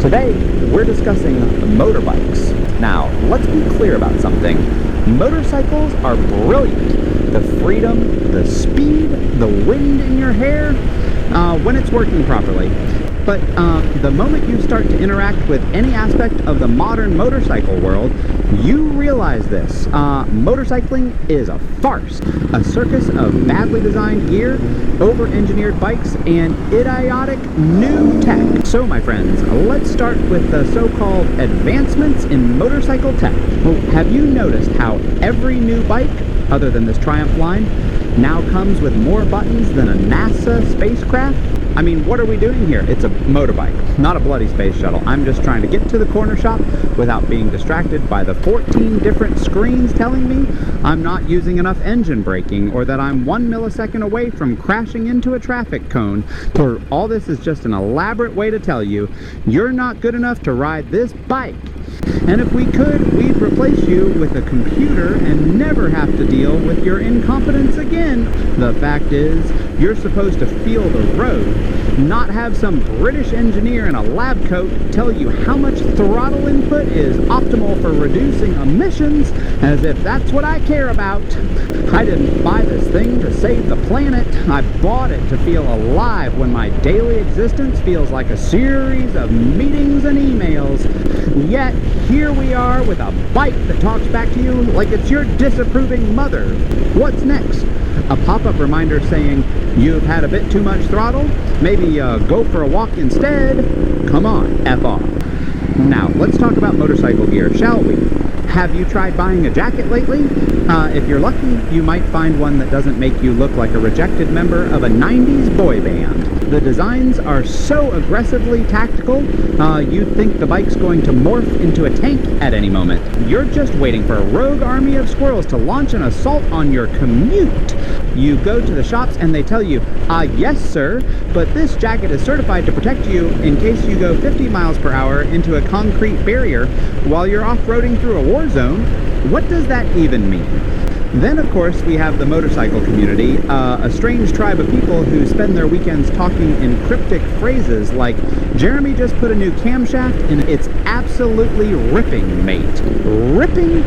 Today, we're discussing motorbikes. Now, let's be clear about something. Motorcycles are brilliant. The freedom, the speed, the wind in your hair, when it's working properly. But the moment you start to interact with any aspect of the modern motorcycle world, you realize this. Motorcycling is a farce. A circus of badly designed gear, over-engineered bikes, and idiotic new tech. So, my friends, let's start with the so-called advancements in motorcycle tech. Well, have you noticed how every new bike, other than this Triumph line, now comes with more buttons than a NASA spacecraft? I mean, what are we doing here? It's a motorbike, not a bloody space shuttle. I'm just trying to get to the corner shop without being distracted by the 14 different screens telling me I'm not using enough engine braking, or that I'm 1 millisecond away from crashing into a traffic cone. Or all this is just an elaborate way to tell you you're not good enough to ride this bike. And if we could, we'd replace you with a computer and never have to deal with your incompetence again. The fact is, you're supposed to feel the road, not have some British engineer in a lab coat tell you how much throttle input is optimal for reducing emissions, as if that's what I care about. I didn't buy this thing to save the planet. I bought it to feel alive when my daily existence feels like a series of meetings and emails. Yet, here we are with a bike that talks back to you like it's your disapproving mother. What's next? A pop-up reminder saying, you've had a bit too much throttle? Maybe go for a walk instead? Come on, F off. Now, let's talk about motorcycle gear, shall we? Have you tried buying a jacket lately? If you're lucky, you might find one that doesn't make you look like a rejected member of a 90s boy band. The designs are so aggressively tactical, you'd think the bike's going to morph into a tank at any moment. You're just waiting for a rogue army of squirrels to launch an assault on your commute. You go to the shops and they tell you, yes sir, but this jacket is certified to protect you in case you go 50 miles per hour into a concrete barrier while you're off-roading through a war zone. What does that even mean? Then, of course, we have the motorcycle community, a strange tribe of people who spend their weekends talking in cryptic phrases like, Jeremy just put a new camshaft and it's absolutely ripping, mate. Ripping?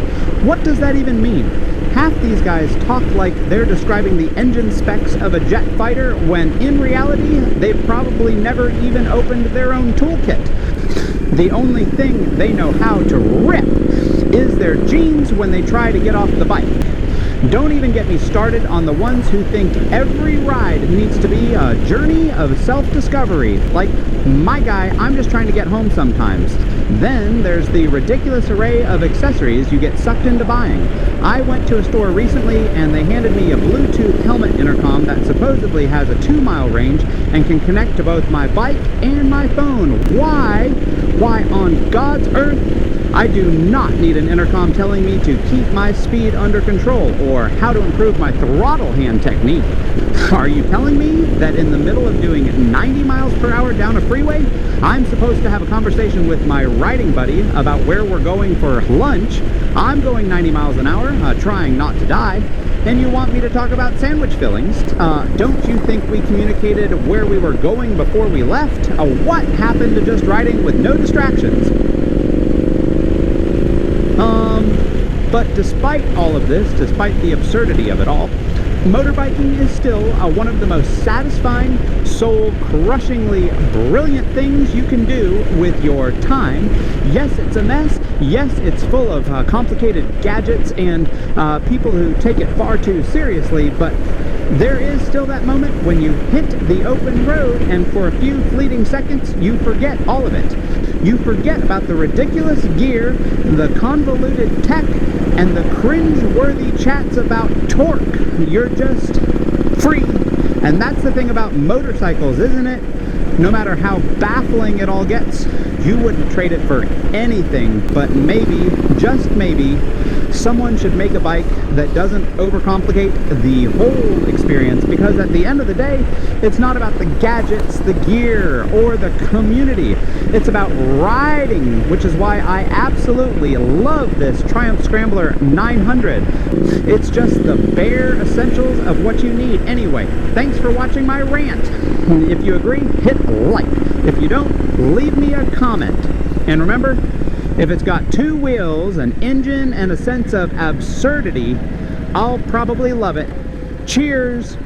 What does that even mean? Half these guys talk like they're describing the engine specs of a jet fighter when, in reality, they've probably never even opened their own toolkit. The only thing they know how to rip is their jeans when they try to get off the bike. Don't even get me started on the ones who think every ride needs to be a journey of self-discovery. Like, my guy, I'm just trying to get home sometimes. Then there's the ridiculous array of accessories you get sucked into buying. I went to a store recently and they handed me a Bluetooth helmet intercom that supposedly has a 2-mile range and can connect to both my bike and my phone. Why? Why on God's earth? I do not need an intercom telling me to keep my speed under control or how to improve my throttle hand technique. Are you telling me that in the middle of doing 90 miles per hour down a freeway, I'm supposed to have a conversation with my riding buddy about where we're going for lunch? I'm going 90 miles an hour, trying not to die, and you want me to talk about sandwich fillings? Don't you think we communicated where we were going before we left? What happened to just riding with no distractions? But despite all of this, despite the absurdity of it all, motorbiking is still one of the most satisfying, soul-crushingly brilliant things you can do with your time. Yes, it's a mess. Yes, it's full of complicated gadgets and people who take it far too seriously, but there is still that moment when you hit the open road and for a few fleeting seconds you forget all of it. You forget about the ridiculous gear, the convoluted tech, and the cringe-worthy chats about torque. You're just free. And that's the thing about motorcycles, isn't it? No matter how baffling it all gets, you wouldn't trade it for anything but maybe, just maybe, someone should make a bike that doesn't overcomplicate the whole experience, because at the end of the day, it's not about the gadgets, the gear, or the community. It's about riding, which is why I absolutely love this Triumph Scrambler 900. It's just the bare essentials of what you need. Anyway, thanks for watching my rant. If you agree, hit like. If you don't, leave me a comment. And remember, if it's got 2 wheels, an engine, and a sense of absurdity, I'll probably love it. Cheers!